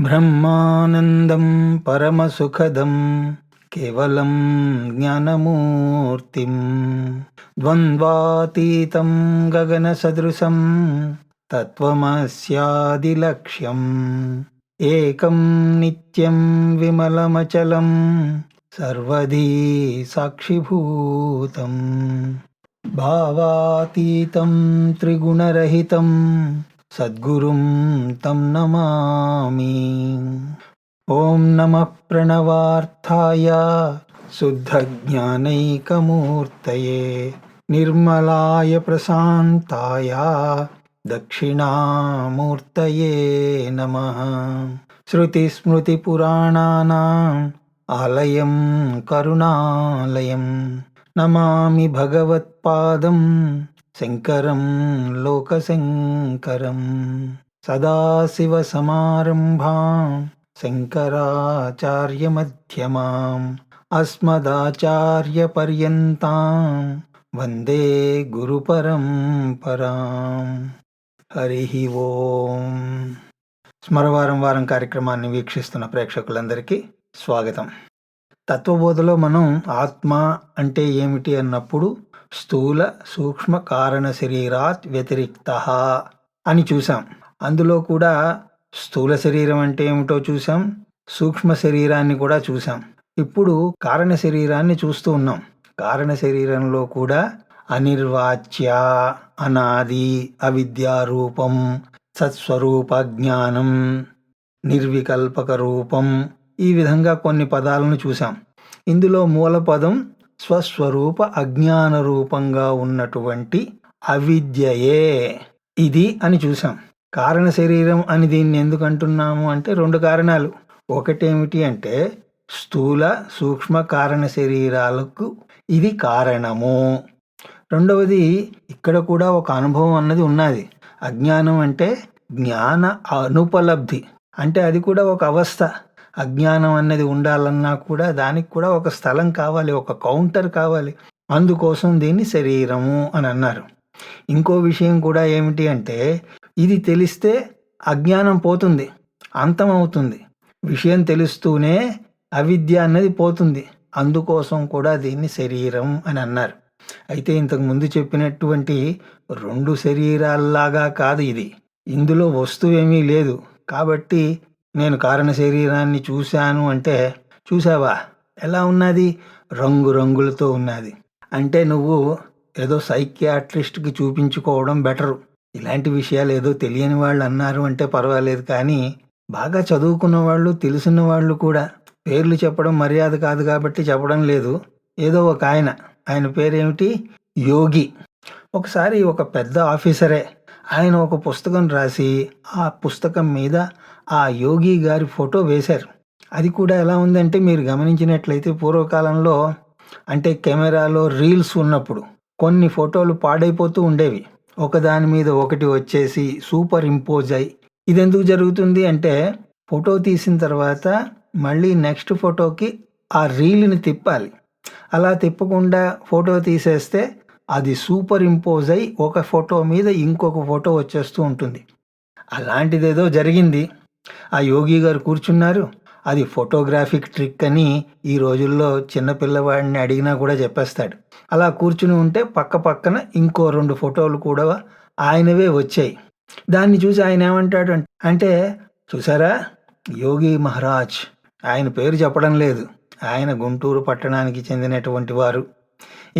బ్రహ్మానందం పరమసుఖదం కేవలం జ్ఞానమూర్తిం ద్వంద్వాతీతం గగనసదృశం తత్వమస్యాదిలక్ష్యం ఏకం నిత్యం విమలమచలం సర్వధీ సాక్షిభూతం భావాతీతం త్రిగుణరహితం సద్గురుం తం నమామి. ఓం నమః ప్రణవార్థాయ శుద్ధజ్ఞానైకమూర్తయే నిర్మలాయ ప్రశాంతాయ దక్షిణామూర్తయే నమః. శృతిస్మృతిపురాణానాం ఆలయం కరుణాలయం నమామి భగవత్పాదం శంకరం లోకశంకరం. సదాశివసమారంభాం శంకరాచార్యమధ్యమాం అస్మదాచార్యపర్యంతాం వందే గురుపరంపరాం. హరి ఓం. స్మరవారం వారం కార్యక్రమాన్ని వీక్షిస్తున్న ప్రేక్షకులందరికీ స్వాగతం. తత్వబోధలో మనం ఆత్మ అంటే ఏమిటి అన్నప్పుడు స్థూల సూక్ష్మ కారణ శరీరాత్ వ్యతిరిక్త అని చూసాం. అందులో కూడా స్థూల శరీరం అంటే ఏమిటో చూసాం, సూక్ష్మ శరీరాన్ని కూడా చూసాం. ఇప్పుడు కారణ శరీరాన్ని చూస్తూ ఉన్నాం. కారణ శరీరంలో కూడా అనిర్వాచ్య, అనాది, అవిద్యారూపం, సత్స్వరూప జ్ఞానం, నిర్వికల్పక రూపం, ఈ విధంగా కొన్ని పదాలను చూసాం. ఇందులో మూల పదం స్వస్వరూప అజ్ఞాన రూపంగా ఉన్నటువంటి అవిద్యయే ఇది అని చూసాం. కారణ శరీరం అని దీన్ని ఎందుకు అంటున్నాము అంటే రెండు కారణాలు. ఒకటేమిటి అంటే స్థూల సూక్ష్మ కారణ శరీరాలకు ఇది కారణము. రెండవది ఇక్కడ కూడా ఒక అనుభవం అన్నది ఉన్నది. అజ్ఞానం అంటే జ్ఞాన అనుపలబ్ధి, అంటే అది కూడా ఒక అవస్థ. అజ్ఞానం అన్నది ఉండాలన్నా కూడా దానికి కూడా ఒక స్థలం కావాలి, ఒక కౌంటర్ కావాలి. అందుకోసం దీన్ని శరీరము అని అన్నారు. ఇంకో విషయం కూడా ఏమిటి అంటే ఇది తెలిస్తే అజ్ఞానం పోతుంది, అంతమవుతుంది. విషయం తెలుస్తూనే అవిద్య అన్నది పోతుంది. అందుకోసం కూడా దీన్ని శరీరం అని అన్నారు. అయితే ఇంతకు ముందు చెప్పినటువంటి రెండు శరీరాల్లాగా కాదు ఇది. ఇందులో వస్తువేమీ లేదు. కాబట్టి నేను కారణ శరీరాన్ని చూశాను అంటే, చూసావా ఎలా ఉన్నది, రంగురంగులతో ఉన్నది. అంటే నువ్వు ఏదో సైకియాట్రిస్ట్కి చూపించుకోవడం బెటరు. ఇలాంటి విషయాలు ఏదో తెలియని వాళ్ళు అన్నారు అంటే పర్వాలేదు, కానీ బాగా చదువుకున్న వాళ్ళు, తెలిసిన వాళ్ళు కూడా, పేర్లు చెప్పడం మర్యాద కాదు కాబట్టి చెప్పడం లేదు, ఏదో ఒక ఆయన పేరేమిటి, యోగి. ఒకసారి ఒక పెద్ద ఆఫీసరే ఆయన ఒక పుస్తకం రాసి ఆ పుస్తకం మీద ఆ యోగి గారి ఫోటో వేశారు. అది కూడా ఎలా ఉందంటే మీరు గమనించినట్లయితే పూర్వకాలంలో అంటే కెమెరాలో రీల్స్ ఉన్నప్పుడు కొన్ని ఫోటోలు పాడైపోతూ ఉండేవి, ఒకదాని మీద ఒకటి వచ్చేసి సూపర్ ఇంపోజ్ అయ్యి. ఇది ఎందుకు జరుగుతుంది అంటే ఫోటో తీసిన తర్వాత మళ్ళీ నెక్స్ట్ ఫోటోకి ఆ రీల్ని తిప్పాలి. అలా తిప్పకుండా ఫోటో తీసేస్తే అది సూపర్ ఇంపోజ్ అయ్యి ఒక ఫోటో మీద ఇంకొక ఫోటో వచ్చేస్తూ ఉంటుంది. అలాంటిదేదో జరిగింది. ఆ యోగి గారు కూర్చున్నారు. అది ఫోటోగ్రాఫిక్ ట్రిక్ అని ఈ రోజుల్లో చిన్నపిల్లవాడిని అడిగినా కూడా చెప్పేస్తాడు. అలా కూర్చుని ఉంటే పక్క పక్కన ఇంకో రెండు ఫోటోలు కూడా ఆయనవే వచ్చాయి. దాన్ని చూసి ఆయన ఏమంటాడు అంటే, చూసారా యోగి మహారాజ్, ఆయన పేరు చెప్పడం లేదు, ఆయన గుంటూరు పట్టణానికి చెందినటువంటి వారు.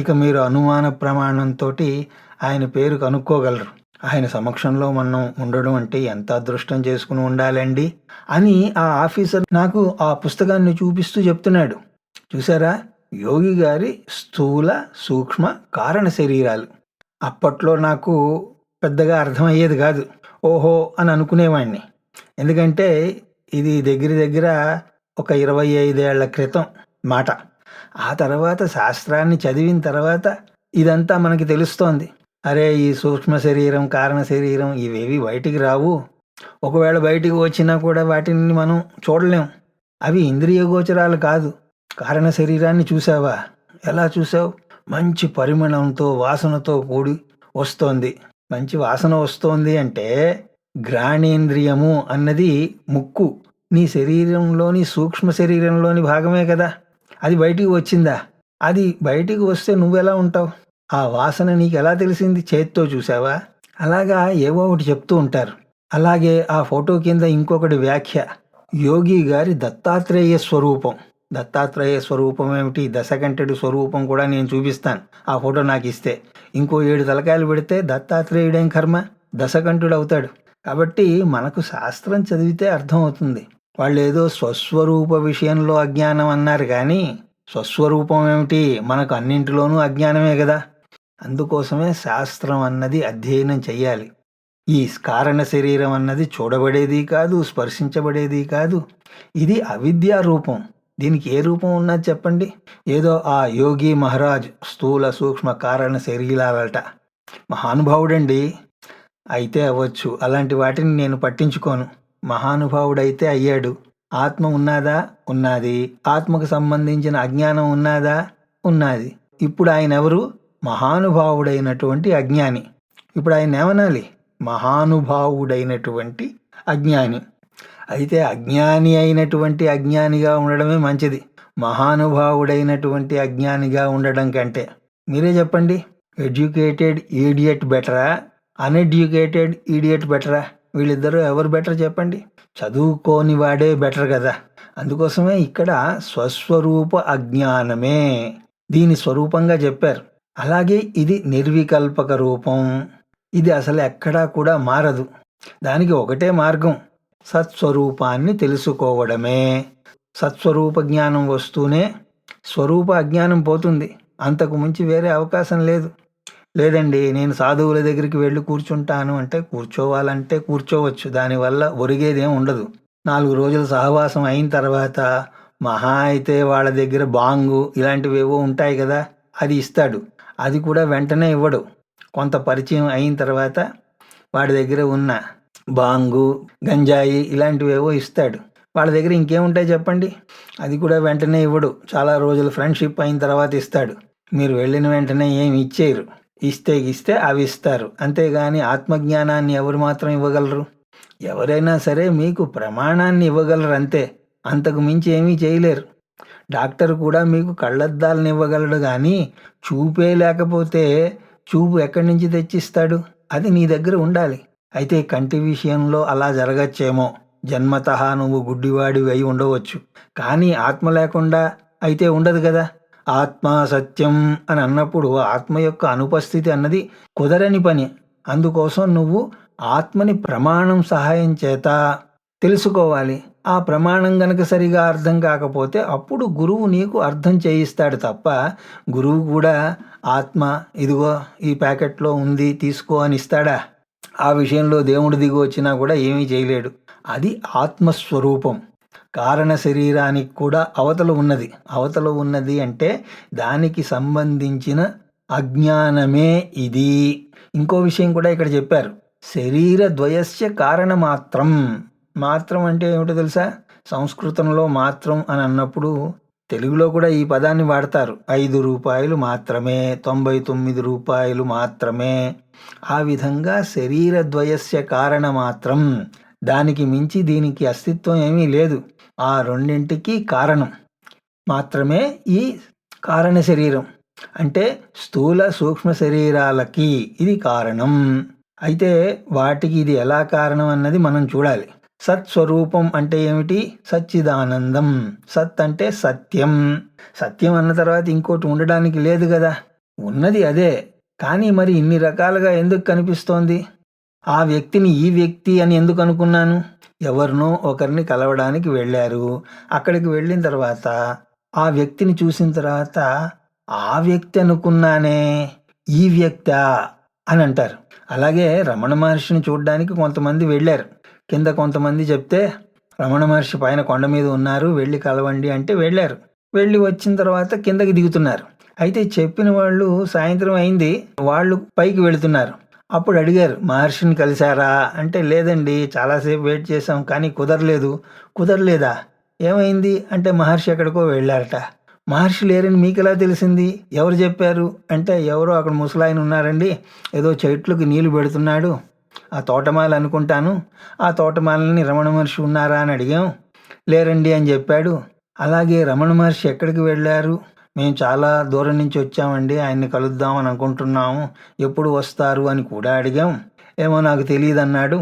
ఇక మీరు అనుమాన ప్రమాణంతో ఆయన పేరు కనుక్కోగలరు. ఆయన సమక్షంలో మనం ఉండడం అంటే ఎంత అదృష్టం చేసుకుని ఉండాలండి అని ఆ ఆఫీసర్ నాకు ఆ పుస్తకాన్ని చూపిస్తూ చెప్తున్నాడు. చూసారా, యోగి గారి స్థూల సూక్ష్మ కారణ శరీరాలు. అప్పట్లో నాకు పెద్దగా అర్థమయ్యేది కాదు. ఓహో అని అనుకునేవాడిని. ఎందుకంటే ఇది దగ్గర ఒక 25 ఏళ్ల క్రితం మాట. ఆ తర్వాత శాస్త్రాన్ని చదివిన తర్వాత ఇదంతా మనకి తెలుస్తోంది. అరే, ఈ సూక్ష్మ శరీరం కారణ శరీరం ఇవేవి బయటికి రావు. ఒకవేళ బయటికి వచ్చినా కూడా వాటిని మనం చూడలేం. అవి ఇంద్రియ గోచరాలు కాదు. కారణ శరీరాన్ని చూసావా, ఎలా చూసావు, మంచి పరిమళంతో వాసనతో కూడి వస్తోంది. మంచి వాసన వస్తోంది అంటే ఘ్రాణేంద్రియము అన్నది ముక్కు, నీ శరీరంలోని సూక్ష్మ శరీరంలోని భాగమే కదా. అది బయటికి వచ్చిందా? అది బయటికి వస్తే నువ్వెలా ఉంటావు? ఆ వాసన నీకు ఎలా తెలిసింది? చేత్తో చూసావా? అలాగా ఏవో ఒకటి చెప్తూ ఉంటారు. అలాగే ఆ ఫోటో కింద ఇంకొకటి వ్యాఖ్య, యోగి గారి దత్తాత్రేయ స్వరూపం. దత్తాత్రేయ స్వరూపం ఏమిటి? దశకంఠుడి స్వరూపం కూడా నేను చూపిస్తాను, ఆ ఫోటో నాకు ఇస్తే. ఇంకో 7 తలకాయలు పెడితే దత్తాత్రేయుడేం కర్మ, దశకంఠుడు అవుతాడు. కాబట్టి మనకు శాస్త్రం చదివితే అర్థమవుతుంది. వాళ్ళు ఏదో స్వస్వరూప విషయంలో అజ్ఞానం అన్నారు, కానీ స్వస్వరూపం ఏమిటి? మనకు అన్నింటిలోనూ అజ్ఞానమే కదా. అందుకోసమే శాస్త్రం అన్నది అధ్యయనం చెయ్యాలి. ఈ కారణ శరీరం అన్నది చూడబడేది కాదు, స్పర్శించబడేది కాదు. ఇది అవిద్యా రూపం. దీనికి ఏ రూపం ఉన్నది చెప్పండి? ఏదో ఆ యోగి మహారాజ్ స్థూల సూక్ష్మ కారణ శరీరాలట, మహానుభావుడండి. అయితే అవ్వచ్చు, అలాంటి వాటిని నేను పట్టించుకోను. మహానుభావుడైతే అయ్యాడు. ఆత్మ ఉన్నదా? ఉన్నది. ఆత్మకు సంబంధించిన అజ్ఞానం ఉన్నదా? ఉన్నది. ఇప్పుడు ఆయన ఎవరు? మహానుభావుడైనటువంటి అజ్ఞాని. ఇప్పుడు ఆయన ఏమనాలి? మహానుభావుడైనటువంటి అజ్ఞాని. అయితే అజ్ఞాని అయినటువంటి అజ్ఞానిగా ఉండడమే మంచిది, మహానుభావుడైనటువంటి అజ్ఞానిగా ఉండడం కంటే. మీరే చెప్పండి, ఎడ్యుకేటెడ్ ఈడియట్ బెటరా, అన్ఎడ్యుకేటెడ్ ఈడియట్ బెటరా? వీళ్ళిద్దరూ ఎవరు బెటర్ చెప్పండి? చదువుకోని వాడే బెటర్ కదా. అందుకోసమే ఇక్కడ స్వస్వరూప అజ్ఞానమే దీని స్వరూపంగా చెప్పారు. అలాగే ఇది నిర్వికల్పక రూపం. ఇది అసలు ఎక్కడా కూడా మారదు. దానికి ఒకటే మార్గం, సత్స్వరూపాన్ని తెలుసుకోవడమే. సత్స్వరూప జ్ఞానం వస్తూనే స్వరూప అజ్ఞానం పోతుంది. అంతకు మించి వేరే అవకాశం లేదు. లేదండి, నేను సాధువుల దగ్గరికి వెళ్ళి కూర్చుంటాను అంటే కూర్చోవాలంటే కూర్చోవచ్చు, దానివల్ల ఒరిగేదేం ఉండదు. 4 రోజుల సహవాసం అయిన తర్వాత మహా అయితే వాళ్ళ దగ్గర బాంగు ఇలాంటివేవో ఉంటాయి కదా, అది ఇస్తాడు. అది కూడా వెంటనే ఇవ్వడు. కొంత పరిచయం అయిన తర్వాత వాడి దగ్గర ఉన్న బాంగు, గంజాయి ఇలాంటివేవో ఇస్తాడు. వాళ్ళ దగ్గర ఇంకేముంటాయి చెప్పండి? అది కూడా వెంటనే ఇవ్వడు. చాలా రోజులు ఫ్రెండ్షిప్ అయిన తర్వాత ఇస్తాడు. మీరు వెళ్ళిన వెంటనే ఏమి ఇచ్చేయరు. ఇస్తే అవి ఇస్తారు. అంతేగాని ఆత్మజ్ఞానాన్ని ఎవరు మాత్రం ఇవ్వగలరు? ఎవరైనా సరే మీకు ప్రమాణాన్ని ఇవ్వగలరు అంతే, అంతకు మించి ఏమీ చేయలేరు. డాక్టర్ కూడా మీకు కళ్ళద్దాలను ఇవ్వగలడు, కానీ చూపే లేకపోతే చూపు ఎక్కడి నుంచి తెచ్చిస్తాడు? అది నీ దగ్గర ఉండాలి. అయితే కంటి విషయంలో అలా జరగచ్చేమో, జన్మతః నువ్వు గుడ్డివాడివి అయి ఉండవచ్చు. కానీ ఆత్మ లేకుండా అయితే ఉండదు కదా. ఆత్మ సత్యం అని అన్నప్పుడు ఆత్మ యొక్క అనుపస్థితి అన్నది కుదరని పని. అందుకోసం నువ్వు ఆత్మని ప్రమాణం సహాయం చేత తెలుసుకోవాలి. ఆ ప్రమాణం గనక సరిగా అర్థం కాకపోతే అప్పుడు గురువు నీకు అర్థం చేయిస్తాడు తప్ప, గురువు కూడా ఆత్మ ఇదిగో ఈ ప్యాకెట్లో ఉంది తీసుకో అని ఇస్తాడా? ఆ విషయంలో దేవుడు దిగి వచ్చినా కూడా ఏమీ చేయలేడు. అది ఆత్మస్వరూపం. కారణ శరీరానికి కూడా అవతల ఉన్నది అంటే దానికి సంబంధించిన అజ్ఞానమే ఇది. ఇంకో విషయం కూడా ఇక్కడ చెప్పారు, శరీర ద్వయస్య కారణమాత్రం. మాత్రం అంటే ఏమిటో తెలుసా? సంస్కృతంలో మాత్రం అని అన్నప్పుడు తెలుగులో కూడా ఈ పదాన్ని వాడతారు. 5 రూపాయలు మాత్రమే, 99 రూపాయలు మాత్రమే. ఆ విధంగా శరీర ద్వయస్య కారణమాత్రం, దానికి మించి దీనికి అస్తిత్వం ఏమీ లేదు. ఆ రెండింటికి కారణం మాత్రమే ఈ కారణ శరీరం. అంటే స్థూల సూక్ష్మ శరీరాలకి ఇది కారణం. అయితే వాటికి ఇది ఎలా కారణం అన్నది మనం చూడాలి. సత్స్వరూపం అంటే ఏమిటి? సచ్చిదానందం. సత్ అంటే సత్యం. సత్యం అన్న తర్వాత ఇంకోటి ఉండడానికి లేదు కదా, ఉన్నది అదే. కానీ మరి ఇన్ని రకాలుగా ఎందుకు కనిపిస్తోంది? ఆ వ్యక్తిని ఈ వ్యక్తి అని ఎందుకు అనుకున్నాను? ఎవరినో ఒకరిని కలవడానికి వెళ్ళారు. అక్కడికి వెళ్ళిన తర్వాత ఆ వ్యక్తిని చూసిన తర్వాత ఆ వ్యక్తి అనుకున్నానే, ఈ వ్యక్త అని అంటారు. అలాగే రమణ మహర్షిని చూడడానికి కొంతమంది వెళ్ళారు. కింద కొంతమంది చెప్తే రమణ మహర్షి పైన కొండ మీద ఉన్నారు, వెళ్ళి కలవండి అంటే వెళ్ళారు. వెళ్ళి వచ్చిన తర్వాత కిందకి దిగుతున్నారు. అయితే చెప్పిన వాళ్ళు సాయంత్రం అయింది, వాళ్ళు పైకి వెళుతున్నారు. అప్పుడు అడిగారు, మహర్షిని కలిశారా అంటే లేదండి, చాలాసేపు వెయిట్ చేశాం కానీ కుదరలేదు. కుదరలేదా? ఏమైంది అంటే మహర్షి ఎక్కడికో వెళ్ళారట. మహర్షి లేరని మీకు ఎలా తెలిసింది? ఎవరు చెప్పారు అంటే ఎవరో అక్కడ ముసలాయన ఉన్నారండి, ఏదో చెట్లకి నీళ్లు పెడుతున్నాడు, ఆ తోటమాల అనుకుంటాను, ఆ తోటమాలని రమణ మహర్షి ఉన్నారా అని అడిగాం. లేరండి అని చెప్పాడు. అలాగే రమణ మహర్షి ఎక్కడికి వెళ్ళారు? మేము చాలా దూరం నుంచి వచ్చామండి, ఆయన్ని కలుద్దామని అనుకుంటున్నాము, ఎప్పుడు వస్తారు అని కూడా అడిగాం. ఏమో నాకు తెలియదన్నాడు.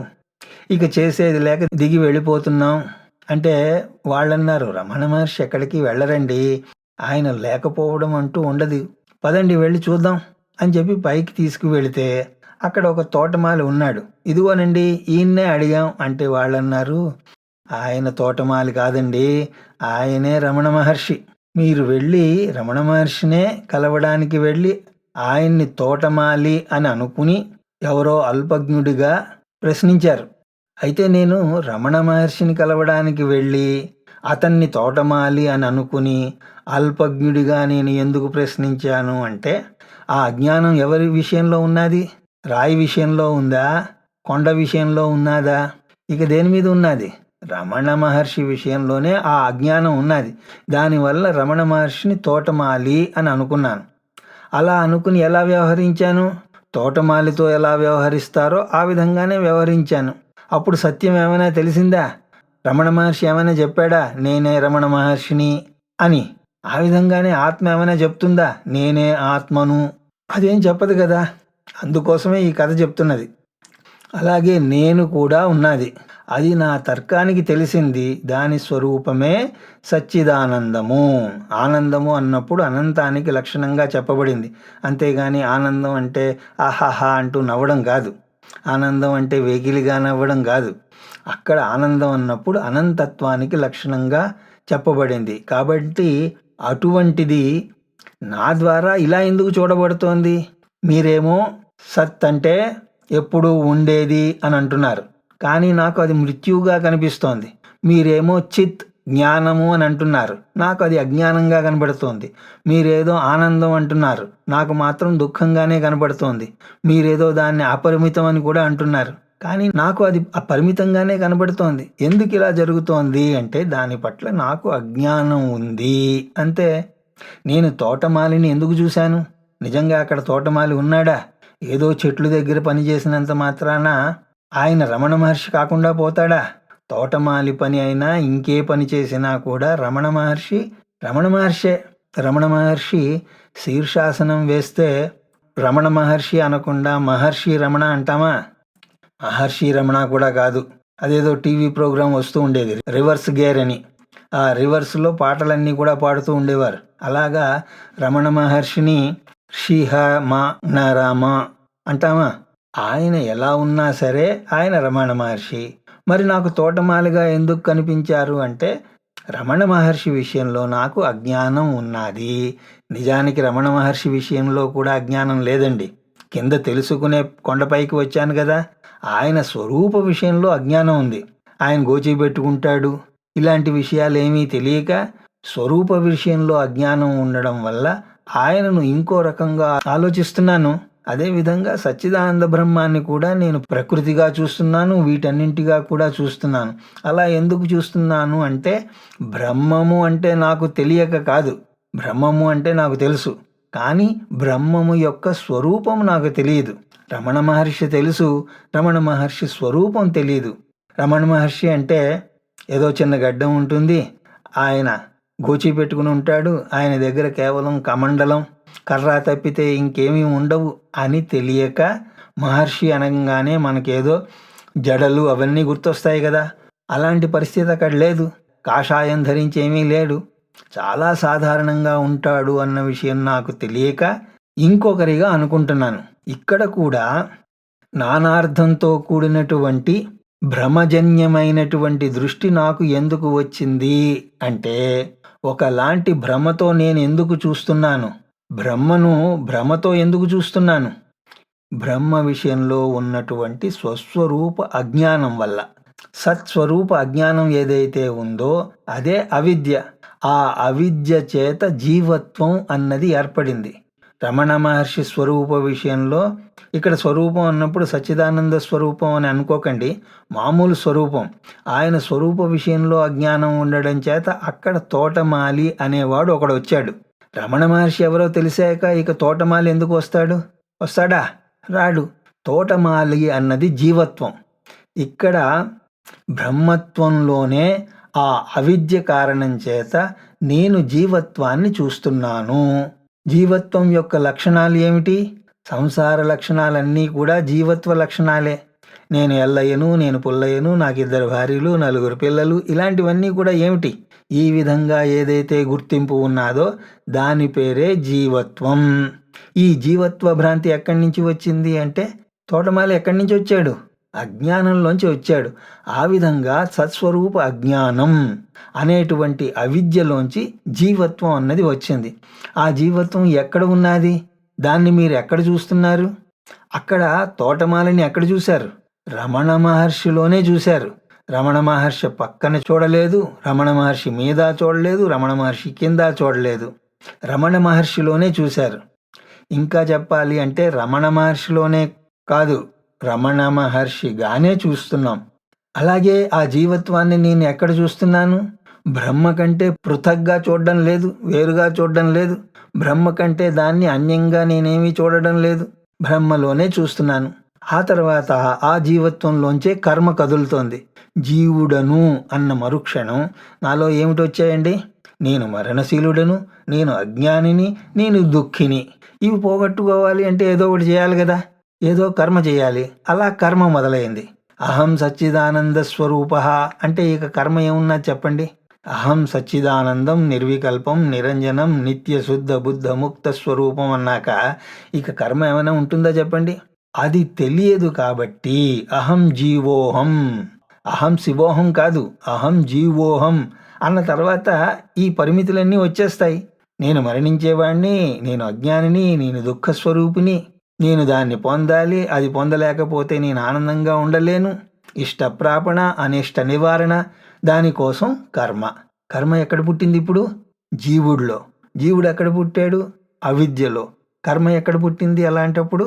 ఇక చేసేది లేక దిగి వెళ్ళిపోతున్నాం అంటే వాళ్ళన్నారు, రమణ మహర్షి ఎక్కడికి వెళ్ళరండి, ఆయన లేకపోవడం అంటూ ఉండదు, పదండి వెళ్ళి చూద్దాం అని చెప్పి పైకి తీసుకువెళితే అక్కడ ఒక తోటమాలి ఉన్నాడు. ఇదిగోనండి ఈయన్నే అడిగాం అంటే వాళ్ళన్నారు, ఆయన తోటమాలి కాదండి, ఆయనే రమణ మహర్షి. మీరు వెళ్ళి రమణ మహర్షినే కలవడానికి వెళ్ళి ఆయన్ని తోటమాలి అని అనుకుని ఎవరో అల్పజ్ఞుడిగా ప్రశ్నించారు. అయితే నేను రమణ మహర్షిని కలవడానికి వెళ్ళి అతన్ని తోటమాలి అని అనుకుని అల్పజ్ఞుడిగా నేను ఎందుకు ప్రశ్నించాను అంటే, ఆ అజ్ఞానం ఎవరి విషయంలో ఉన్నది? రాయి విషయంలో ఉందా? కొండ విషయంలో ఉన్నదా? ఇక దేని మీద ఉన్నది? రమణ మహర్షి విషయంలోనే ఆ అజ్ఞానం ఉన్నది. దానివల్ల రమణ మహర్షిని తోటమాలి అని అనుకున్నాను. అలా అనుకుని ఎలా వ్యవహరించాను? తోటమాలితో ఎలా వ్యవహరిస్తారో ఆ విధంగానే వ్యవహరించాను. అప్పుడు సత్యం ఏమైనా తెలిసిందా? రమణ మహర్షి ఏమైనా చెప్పాడా నేనే రమణ మహర్షిని అని? ఆ విధంగానే ఆత్మ ఏమైనా చెప్తుందా నేనే ఆత్మను? అదేం చెప్పదు కదా. అందుకోసమే ఈ కథ చెప్తున్నది. అలాగే నేను కూడా ఉన్నది, అది నా తర్కానికి తెలిసింది. దాని స్వరూపమే సచ్చిదానందము. ఆనందము అన్నప్పుడు అనంతానికి లక్షణంగా చెప్పబడింది. అంతేగాని ఆనందం అంటే ఆహాహా అంటూ నవ్వడం కాదు, ఆనందం అంటే వెకిలిగా నవ్వడం కాదు. అక్కడ ఆనందం అన్నప్పుడు అనంతత్వానికి లక్షణంగా చెప్పబడింది. కాబట్టి అటువంటిది నా ద్వారా ఇలా ఎందుకు చూడబడుతోంది? మీరేమో సత్ అంటే ఎప్పుడూ ఉండేది అని అంటున్నారు, కానీ నాకు అది మృత్యువుగా కనిపిస్తోంది. మీరేమో చిత్ జ్ఞానము అని అంటున్నారు, నాకు అది అజ్ఞానంగా కనబడుతోంది. మీరేదో ఆనందం అంటున్నారు, నాకు మాత్రం దుఃఖంగానే కనబడుతోంది. మీరేదో దాన్ని అపరిమితం అని కూడా అంటున్నారు, కానీ నాకు అది అపరిమితంగానే కనబడుతోంది. ఎందుకు ఇలా జరుగుతోంది అంటే దాని పట్ల నాకు అజ్ఞానం ఉంది అంతే. నేను తోటమాలిని ఎందుకు చూశాను? నిజంగా అక్కడ తోటమాలి ఉన్నాడా? ఏదో చెట్లు దగ్గర పనిచేసినంత మాత్రాన ఆయన రమణ మహర్షి కాకుండా పోతాడా? తోటమాలి పని అయినా ఇంకే పని చేసినా కూడా రమణ మహర్షి రమణ మహర్షే. రమణ మహర్షి శీర్షాసనం వేస్తే రమణ మహర్షి అనకుండా మహర్షి రమణ అంటామా? మహర్షి రమణ కూడా కాదు. అదేదో టీవీ ప్రోగ్రాం వస్తూ ఉండేది రివర్స్ గేర్ అని, ఆ రివర్స్లో పాటలన్నీ కూడా పాడుతూ ఉండేవారు. అలాగా రమణ మహర్షిని శ్రీహ మా నారామ అంటామా? ఆయన ఎలా ఉన్నా సరే ఆయన రమణ మహర్షి. మరి నాకు తోటమాలిగా ఎందుకు కనిపించారు అంటే రమణ మహర్షి విషయంలో నాకు అజ్ఞానం ఉన్నది. నిజానికి రమణ మహర్షి విషయంలో కూడా అజ్ఞానం లేదండి. కింద తెలుసుకునే కొండపైకి వచ్చాను కదా, ఆయన స్వరూప విషయంలో అజ్ఞానం ఉంది. ఆయన గోచి పెట్టుకుంటాడు, ఇలాంటి విషయాలు ఏమీ తెలియక స్వరూప విషయంలో అజ్ఞానం ఉండడం వల్ల ఆయనను ఇంకో రకంగా ఆలోచిస్తున్నాను. అదేవిధంగా సచ్చిదానంద బ్రహ్మాన్ని కూడా నేను ప్రకృతిగా చూస్తున్నాను, వీటన్నింటిగా కూడా చూస్తున్నాను. అలా ఎందుకు చూస్తున్నాను అంటే బ్రహ్మము అంటే నాకు తెలియక కాదు, బ్రహ్మము అంటే నాకు తెలుసు, కానీ బ్రహ్మము యొక్క స్వరూపం నాకు తెలియదు. రమణ మహర్షి తెలుసు, రమణ మహర్షి స్వరూపం తెలియదు. రమణ మహర్షి అంటే ఏదో చిన్న గడ్డం ఉంటుంది, ఆయన గోచి పెట్టుకుని ఉంటాడు, ఆయన దగ్గర కేవలం కమండలం కర్ర తప్పితే ఇంకేమీ ఉండవు అని తెలియక మహర్షి అనగానే మనకేదో జడలు అవన్నీ గుర్తొస్తాయి కదా. అలాంటి పరిస్థితి అక్కడ లేదు. కాషాయం ధరించి ఏమీ లేడు, చాలా సాధారణంగా ఉంటాడు అన్న విషయం నాకు తెలియక ఇంకొకరిగా అనుకుంటున్నాను. ఇక్కడ కూడా నానార్థంతో కూడినటువంటి భ్రమజన్యమైనటువంటి దృష్టి నాకు ఎందుకు వచ్చింది అంటే ఒకలాంటి భ్రమతో నేను ఎందుకు చూస్తున్నాను? బ్రహ్మను భ్రమతో ఎందుకు చూస్తున్నాను? బ్రహ్మ విషయంలో ఉన్నటువంటి స్వస్వరూప అజ్ఞానం వల్ల. సత్స్వరూప అజ్ఞానం ఏదైతే ఉందో అదే అవిద్య. ఆ అవిద్య చేత జీవత్వం అన్నది ఏర్పడింది. రమణ మహర్షి స్వరూప విషయంలో, ఇక్కడ స్వరూపం అన్నప్పుడు సచ్చిదానంద స్వరూపం అని అనుకోకండి, మామూలు స్వరూపం. ఆయన స్వరూప విషయంలో అజ్ఞానం ఉండడం చేత అక్కడ తోటమాలి అనేవాడు ఒకడు వచ్చాడు. రమణ మహర్షి ఎవరో తెలిసాక ఇక తోటమాలి ఎందుకు వస్తాడా? రాడు. తోటమాలి అన్నది జీవత్వం. ఇక్కడ బ్రహ్మత్వంలోనే ఆ అవిద్య కారణం చేత నేను జీవత్వాన్ని చూస్తున్నాను. జీవత్వం యొక్క లక్షణాలు ఏమిటి? సంసార లక్షణాలన్నీ కూడా జీవత్వ లక్షణాలే. నేను ఎల్లయ్యను, నేను పుల్లయ్యను, నాకు 2 భార్యలు, 4 పిల్లలు, ఇలాంటివన్నీ కూడా ఏమిటి? ఈ విధంగా ఏదైతే గుర్తింపు ఉన్నాదో దాని పేరే జీవత్వం. ఈ జీవత్వ భ్రాంతి ఎక్కడి నుంచి వచ్చింది అంటే, తోటమాలి ఎక్కడి నుంచి వచ్చాడు? అజ్ఞానంలోంచి వచ్చాడు. ఆ విధంగా సత్స్వరూప అజ్ఞానం అనేటువంటి అవిద్యలోంచి జీవత్వం అన్నది వచ్చింది. ఆ జీవత్వం ఎక్కడ ఉన్నది? దాన్ని మీరు ఎక్కడ చూస్తున్నారు? అక్కడ తోటమాలిని ఎక్కడ చూశారు? రమణ మహర్షిలోనే చూశారు. రమణ మహర్షి పక్కన చూడలేదు, రమణ మహర్షి మీద చూడలేదు, రమణ మహర్షి కింద చూడలేదు. రమణ మహర్షిలోనే చూశారు. ఇంకా చెప్పాలి అంటే రమణ మహర్షిలోనే కాదు, రమణ మహర్షిగానే చూస్తున్నాం. అలాగే ఆ జీవత్వాన్ని నేను ఎక్కడ చూస్తున్నాను? బ్రహ్మ కంటే పృథగ్గా చూడడం లేదు, వేరుగా చూడడం లేదు. బ్రహ్మ కంటే దాన్ని అన్యంగా నేనేమీ చూడడం లేదు. బ్రహ్మలోనే చూస్తున్నాను. ఆ తర్వాత ఆ జీవత్వంలోంచే కర్మ కదులుతోంది. జీవుడను అన్న మరుక్షణం నాలో ఏమిటి వచ్చాయండి? నేను మరణశీలుడను, నేను అజ్ఞానిని, నేను దుఃఖిని. ఇవి పోగొట్టుకోవాలి అంటే ఏదో ఒకటి చేయాలి కదా, ఏదో కర్మ చేయాలి. అలా కర్మ మొదలైంది. అహం సచ్చిదానంద స్వరూప అంటే ఇక కర్మ ఏమున్నా చెప్పండి? అహం సచ్చిదానందం నిర్వికల్పం నిరంజనం నిత్య శుద్ధ బుద్ధ ముక్త స్వరూపం అన్నాక ఇక కర్మ ఏమైనా ఉంటుందా చెప్పండి? అది తెలియదు కాబట్టి అహం జీవోహం, అహం శివోహం కాదు, అహం జీవోహం అన్న తర్వాత ఈ పరిమితులన్నీ వచ్చేస్తాయి. నేను మరణించేవాడిని, నేను అజ్ఞానిని, నేను దుఃఖస్వరూపిని, నేను దాన్ని పొందాలి, అది పొందలేకపోతే నేను ఆనందంగా ఉండలేను. ఇష్టప్రాపణ, అనిష్ట నివారణ, దానికోసం కర్మ. కర్మ ఎక్కడ పుట్టింది ఇప్పుడు? జీవుడిలో. జీవుడు ఎక్కడ పుట్టాడు? అవిద్యలో. కర్మ ఎక్కడ పుట్టింది అలాంటప్పుడు?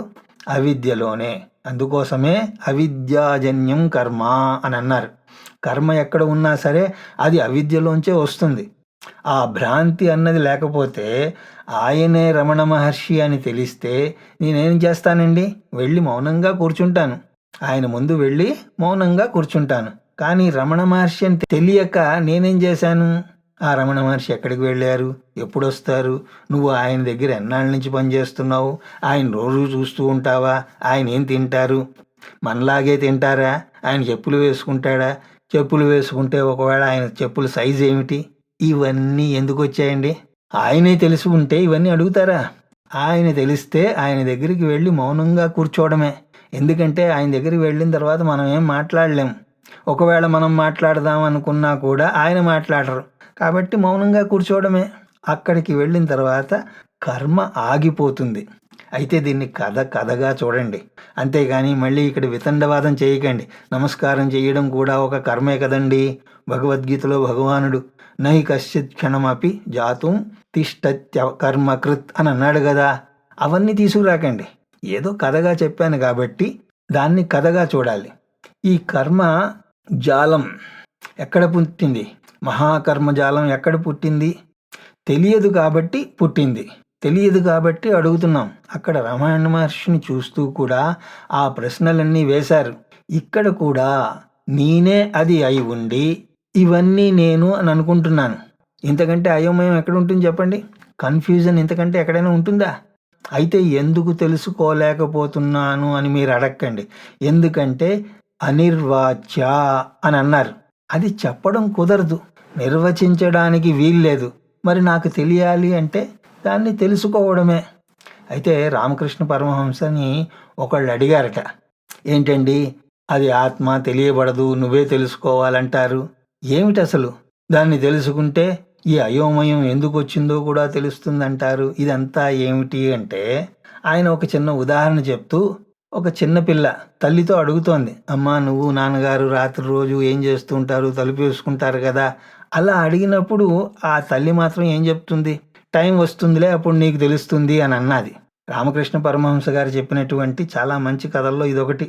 అవిద్యలోనే. అందుకోసమే అవిద్యాజన్యం కర్మ అని అన్నారు. కర్మ ఎక్కడ ఉన్నా సరే అది అవిద్యలోంచే వస్తుంది. ఆ భ్రాంతి అన్నది లేకపోతే ఆయనే రమణ మహర్షి అని తెలిస్తే నేనేం చేస్తానండి? వెళ్ళి మౌనంగా కూర్చుంటాను. ఆయన ముందు వెళ్ళి మౌనంగా కూర్చుంటాను. కానీ రమణ మహర్షి అని తెలియక నేనేం చేశాను? ఆ రమణ మహర్షి ఎక్కడికి వెళ్ళారు, ఎప్పుడు వస్తారు, నువ్వు ఆయన దగ్గర ఎన్నాళ్ళ నుంచి పనిచేస్తున్నావు, ఆయన రోజు చూస్తూ ఉంటావా, ఆయన ఏం తింటారు, మనలాగే తింటారా, ఆయన చెప్పులు వేసుకుంటాడా, చెప్పులు వేసుకుంటే ఒకవేళ ఆయన చెప్పుల సైజు ఏమిటి, ఇవన్నీ ఎందుకు వచ్చాయండి? ఆయనే తెలిసి ఉంటే ఇవన్నీ అడుగుతారా? ఆయన తెలిస్తే ఆయన దగ్గరికి వెళ్ళి మౌనంగా కూర్చోవడమే. ఎందుకంటే ఆయన దగ్గరికి వెళ్ళిన తర్వాత మనం ఏం మాట్లాడలేం. ఒకవేళ మనం మాట్లాడదాం అనుకున్నా కూడా ఆయన మాట్లాడరు. కాబట్టి మౌనంగా కూర్చోవడమే. అక్కడికి వెళ్ళిన తర్వాత కర్మ ఆగిపోతుంది. అయితే దీన్ని కథగా చూడండి. అంతేగాని మళ్ళీ ఇక్కడ వితండవాదం చేయకండి. నమస్కారం చేయడం కూడా ఒక కర్మే కదండి. భగవద్గీతలో భగవానుడు నహి కశ్చిత్ క్షణమపి జాతుం తిష్టత్య కర్మకృత్ అని అన్నాడు కదా. అవన్నీ తీసుకురాకండి. ఏదో కథగా చెప్పాను కాబట్టి దాన్ని కథగా చూడాలి. ఈ కర్మ జాలం ఎక్కడ పుట్టింది? మహాకర్మజాలం ఎక్కడ పుట్టింది? తెలియదు కాబట్టి పుట్టింది. తెలియదు కాబట్టి అడుగుతున్నాం. అక్కడ రమణ మహర్షిని చూస్తూ కూడా ఆ ప్రశ్నలన్నీ వేశారు. ఇక్కడ కూడా నేనే అది అయి ఉండి ఇవన్నీ నేను అని అనుకుంటున్నాను. ఇంతకంటే అయోమయం ఎక్కడ ఉంటుంది చెప్పండి? కన్ఫ్యూజన్ ఇంతకంటే ఎక్కడైనా ఉంటుందా? అయితే ఎందుకు తెలుసుకోలేకపోతున్నాను అని మీరు అడగండి. ఎందుకంటే అనిర్వాచ్య అని అన్నారు. అది చెప్పడం కుదరదు, నిర్వచించడానికి వీల్లేదు. మరి నాకు తెలియాలి అంటే దాన్ని తెలుసుకోవడమే. అయితే రామకృష్ణ పరమహంసని ఒకళ్ళు అడిగారట, ఏంటండి అది ఆత్మ తెలియబడదు, నువ్వే తెలుసుకోవాలంటారు, ఏమిటి అసలు? దాన్ని తెలుసుకుంటే ఈ అయోమయం ఎందుకు వచ్చిందో కూడా తెలుస్తుందంటారు, ఇదంతా ఏమిటి అంటే ఆయన ఒక చిన్న ఉదాహరణ చెప్తూ, ఒక చిన్న పిల్ల తల్లితో అడుగుతోంది, అమ్మా నువ్వు నాన్నగారు రాత్రి రోజు ఏం చేస్తూ ఉంటారు, తలుపు వేసుకుంటారు కదా. అలా అడిగినప్పుడు ఆ తల్లి మాత్రం ఏం చెప్తుంది? టైం వస్తుందిలే అప్పుడు నీకు తెలుస్తుంది అని అన్నది. రామకృష్ణ పరమహంస గారు చెప్పినటువంటి చాలా మంచి కథల్లో ఇదొకటి.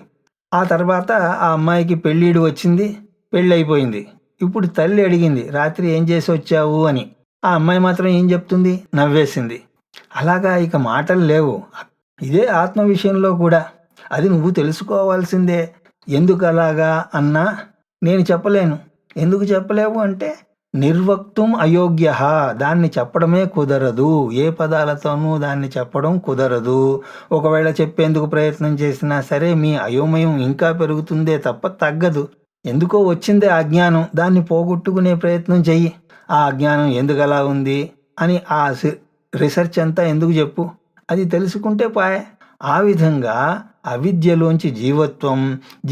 ఆ తర్వాత ఆ అమ్మాయికి పెళ్ళిడు వచ్చింది, పెళ్ళి అయిపోయింది. ఇప్పుడు తల్లి అడిగింది, రాత్రి ఏం చేసి వచ్చావు అని. ఆ అమ్మాయి మాత్రం ఏం చెప్తుంది? నవ్వేసింది. అలాగా ఇక మాటలు లేవు. ఇదే ఆత్మ విషయంలో కూడా. అది నువ్వు తెలుసుకోవాల్సిందే. ఎందుకు అలాగా అన్నా నేను చెప్పలేను. ఎందుకు చెప్పలేవు అంటే నిర్వక్తుం అయోగ్య, దాన్ని చెప్పడమే కుదరదు. ఏ పదాలతోనూ దాన్ని చెప్పడం కుదరదు. ఒకవేళ చెప్పేందుకు ప్రయత్నం చేసినా సరే మీ అయోమయం ఇంకా పెరుగుతుందే తప్ప తగ్గదు. ఎందుకో వచ్చిందే అజ్ఞానం, దాన్ని పోగొట్టుకునే ప్రయత్నం చెయ్యి. ఆ అజ్ఞానం ఎందుకు అలా ఉంది అని ఆ రీసెర్చ్ అంతా ఎందుకు చెప్పు, అది తెలుసుకుంటే పాయే. ఆ విధంగా అవిద్యలోంచి జీవత్వం,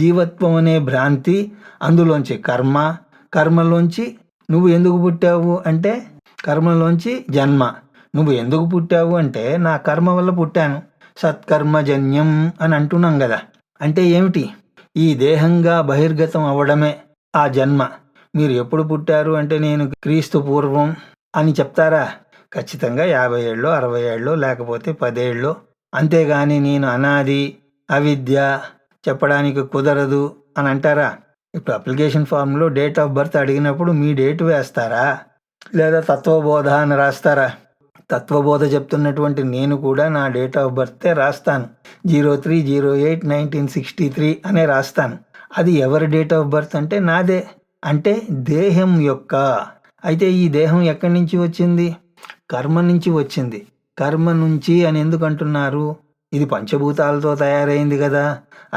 జీవత్వం అనే భ్రాంతి, అందులోంచి కర్మ, కర్మలోంచి నువ్వు ఎందుకు పుట్టావు అంటే కర్మలోంచి జన్మ. నువ్వు ఎందుకు పుట్టావు అంటే నా కర్మ వల్ల పుట్టాను, సత్కర్మజన్యం అని అంటున్నాం కదా. అంటే ఏమిటి? ఈ దేహంగా బహిర్గతం అవ్వడమే ఆ జన్మ. మీరు ఎప్పుడు పుట్టారు అంటే నేను క్రీస్తు పూర్వం అని చెప్తారా? ఖచ్చితంగా 50 ఏళ్ళో 60 ఏళ్ళో లేకపోతే 10 ఏళ్ళో. అంతేగాని నేను అనాది అవిద్య చెప్పడానికి కుదరదు అని అంటారా? ఇప్పుడు అప్లికేషన్ ఫామ్లో డేట్ ఆఫ్ బర్త్ అడిగినప్పుడు మీ డేట్ వేస్తారా, లేదా తత్వబోధ అని రాస్తారా? తత్వబోధ చెప్తున్నటువంటి నేను కూడా నా డేట్ ఆఫ్ బర్తే రాస్తాను, 03/08/1963 అనే రాస్తాను. అది ఎవరి డేట్ ఆఫ్ బర్త్ అంటే నాదే, అంటే దేహం యొక్క. అయితే ఈ దేహం ఎక్కడి నుంచి వచ్చింది? కర్మ నుంచి వచ్చింది. కర్మ నుంచి అని ఎందుకు అంటున్నారు? ఇది పంచభూతాలతో తయారైంది కదా,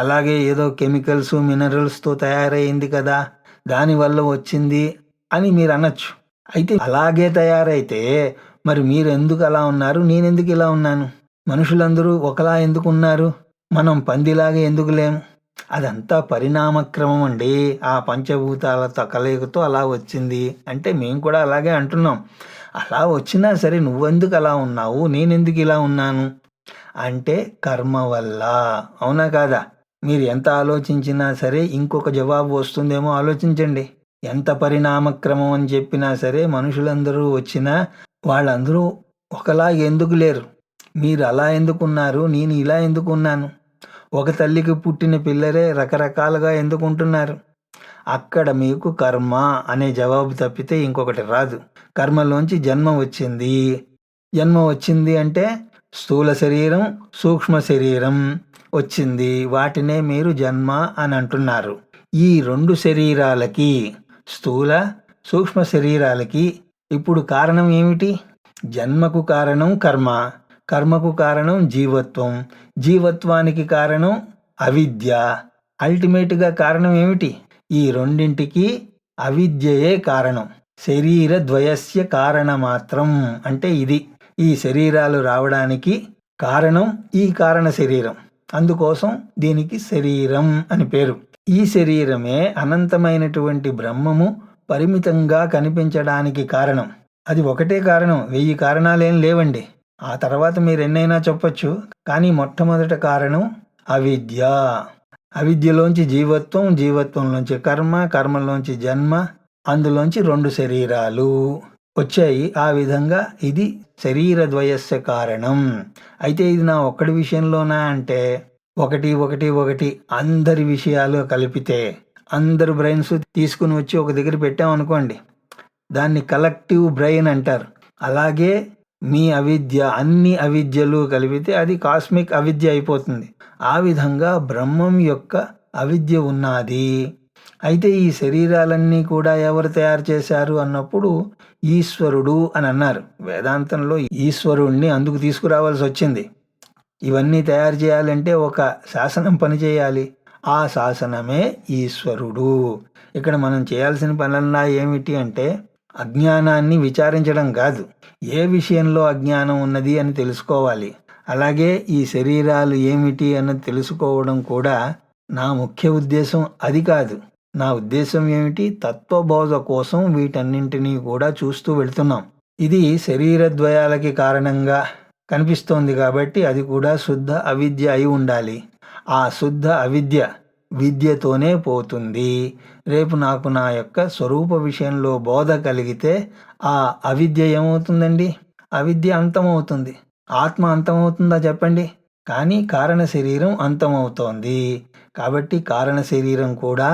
అలాగే ఏదో కెమికల్స్ మినరల్స్తో తయారైంది కదా, దానివల్ల వచ్చింది అని మీరు అనొచ్చు. అయితే అలాగే తయారైతే మరి మీరు ఎందుకు అలా ఉన్నారు, నేనెందుకు ఇలా ఉన్నాను? మనుషులందరూ ఒకలా ఎందుకు ఉన్నారు, మనం పందిలాగా ఎందుకు లేము? అదంతా పరిణామక్రమం అండి. ఆ పంచభూతాల కలయికతో అలా వచ్చింది అంటే మేము కూడా అలాగే అంటున్నాం. అలా వచ్చినా సరే నువ్వెందుకు అలా ఉన్నావు, నేనెందుకు ఇలా ఉన్నాను అంటే కర్మ వల్ల. అవునా కాదా? మీరు ఎంత ఆలోచించినా సరే ఇంకొక జవాబు వస్తుందేమో ఆలోచించండి. ఎంత పరిణామక్రమం అని చెప్పినా సరే మనుషులందరూ వచ్చినా వాళ్ళందరూ ఒకలా ఎందుకు లేరు? మీరు అలా ఎందుకున్నారు, నేను ఇలా ఎందుకున్నాను? ఒక తల్లికి పుట్టిన పిల్లలే రకరకాలుగా ఎందుకు ఉంటున్నారు? అక్కడ మీకు కర్మ అనే జవాబు తప్పితే ఇంకొకటి రాదు. కర్మలోంచి జన్మ వచ్చింది. జన్మ వచ్చింది అంటే స్థూల శరీరం, సూక్ష్మ శరీరం వచ్చింది. వాటినే మీరు జన్మ అని అంటున్నారు. ఈ 2 శరీరాలకి, స్థూల సూక్ష్మ శరీరాలకి ఇప్పుడు కారణం ఏమిటి? జన్మకు కారణం కర్మ, కర్మకు కారణం జీవత్వం, జీవత్వానికి కారణం అవిద్య. అల్టిమేట్గా కారణం ఏమిటి? ఈ రెండింటికి అవిద్యయే కారణం. శరీర ద్వయస్య కారణమాత్రం అంటే ఇది. ఈ శరీరాలు రావడానికి కారణం ఈ కారణ శరీరం, అందుకోసం దీనికి శరీరం అని పేరు. ఈ శరీరమే అనంతమైనటువంటి బ్రహ్మము పరిమితంగా కనిపించడానికి కారణం. అది ఒకటే కారణం, 1000 కారణాలేం లేవండి. ఆ తర్వాత మీరు ఎన్నైనా చెప్పొచ్చు, కానీ మొట్టమొదటి కారణం అవిద్య. అవిద్యలోంచి జీవత్వం, జీవత్వంలోంచి కర్మ, కర్మలోంచి జన్మ, అందులోంచి 2 శరీరాలు వచ్చాయి. ఆ విధంగా ఇది శరీర ద్వయస్య కారణం. అయితే ఇది నా ఒక్కడి విషయంలోనా అంటే 1 అందరి విషయాలు కలిపితే, అందరు బ్రెయిన్స్ తీసుకుని వచ్చి ఒక దగ్గర పెట్టామనుకోండి, దాన్ని కలెక్టివ్ బ్రెయిన్ అంటారు. అలాగే మీ అవిద్య, అన్ని అవిద్యలు కలిపితే అది కాస్మిక్ అవిద్య అయిపోతుంది. ఆ విధంగా బ్రహ్మం యొక్క అవిద్య ఉన్నది. అయితే ఈ శరీరాలన్నీ కూడా ఎవరు తయారు చేశారు అన్నప్పుడు ఈశ్వరుడు అని అన్నారు. వేదాంతంలో ఈశ్వరుణ్ణి అందుకు తీసుకురావాల్సి వచ్చింది. ఇవన్నీ తయారు చేయాలంటే ఒక శాసనం పనిచేయాలి. ఆ శాసనమే ఈశ్వరుడు. ఇక్కడ మనం చేయాల్సిన పనులన్నా ఏమిటి అంటే అజ్ఞానాన్ని విచారించడం కాదు, ఏ విషయంలో అజ్ఞానం ఉన్నది అని తెలుసుకోవాలి. అలాగే ఈ శరీరాలు ఏమిటి అన్నది తెలుసుకోవడం కూడా నా ముఖ్య ఉద్దేశం అది కాదు. నా ఉద్దేశం ఏమిటి? తత్వబోధ కోసం వీటన్నింటినీ కూడా చూస్తూ వెళుతున్నాం. ఇది శరీర ద్వయాలకి కారణంగా కనిపిస్తోంది కాబట్టి అది కూడా శుద్ధ అవిద్య అయి ఉండాలి. ఆ శుద్ధ అవిద్య విద్యతోనే పోతుంది. రేపు నాకు నా యొక్క స్వరూప విషయంలో బోధ కలిగితే ఆ అవిద్య ఏమవుతుందండి? అవిద్య అంతమవుతుంది. ఆత్మ అంతమవుతుందా చెప్పండి? కానీ కారణ శరీరం అంతమవుతోంది. కాబట్టి కారణ శరీరం కూడా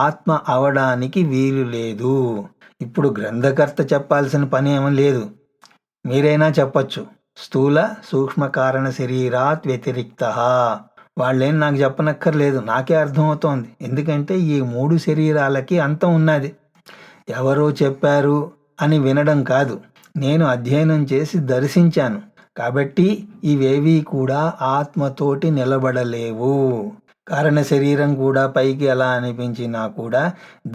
ఆత్మ అవడానికి వీలు లేదు. ఇప్పుడు గ్రంథకర్త చెప్పాల్సిన పని ఏమీ లేదు, మీరైనా చెప్పచ్చు. స్థూల సూక్ష్మ కారణ శరీరాత్ వ్యతిరిక్త. వాళ్ళేం నాకు చెప్పనక్కర్లేదు, నాకే అర్థమవుతోంది. ఎందుకంటే ఈ 3 శరీరాలకి అంతం ఉన్నది. ఎవరో చెప్పారు అని వినడం కాదు, నేను అధ్యయనం చేసి దర్శించాను. కాబట్టి ఇవేవీ కూడా ఆత్మతోటి నిలబడలేవు. కారణ శరీరం కూడా పైకి ఎలా అనిపించినా కూడా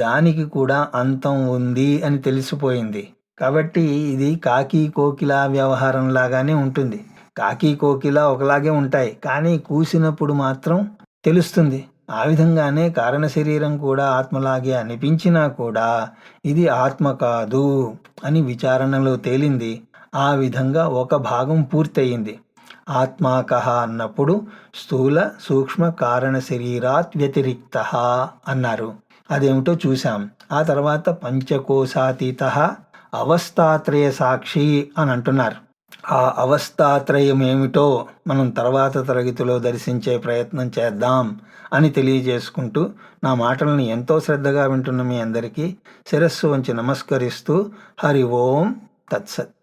దానికి కూడా అంతం ఉంది అని తెలిసిపోయింది. కాబట్టి ఇది కాకి కోకిల వ్యవహారం లాగానే ఉంటుంది. కాకి కోకిల ఒకలాగే ఉంటాయి, కానీ కూసినప్పుడు మాత్రం తెలుస్తుంది. ఆ విధంగానే కారణ శరీరం కూడా ఆత్మలాగే అనిపించినా కూడా ఇది ఆత్మ కాదు అని విచారణలో తేలింది. ఆ విధంగా ఒక భాగం పూర్తయింది. ఆత్మాకహ అన్నప్పుడు స్థూల సూక్ష్మ కారణ శరీరాత్ వ్యతిరిక్త అన్నారు. అదేమిటో చూశాం. ఆ తర్వాత పంచకోశాతీత అవస్థాత్రయ సాక్షి అని అంటున్నారు. ఆ అవస్థాత్రయం ఏమిటో మనం తర్వాత తరగతిలో దర్శించే ప్రయత్నం చేద్దాం అని తెలియజేసుకుంటూ, నా మాటలను ఎంతో శ్రద్ధగా వింటున్న మీ అందరికీ శిరస్సు వంచి నమస్కరిస్తూ, హరి ఓం తత్సత్.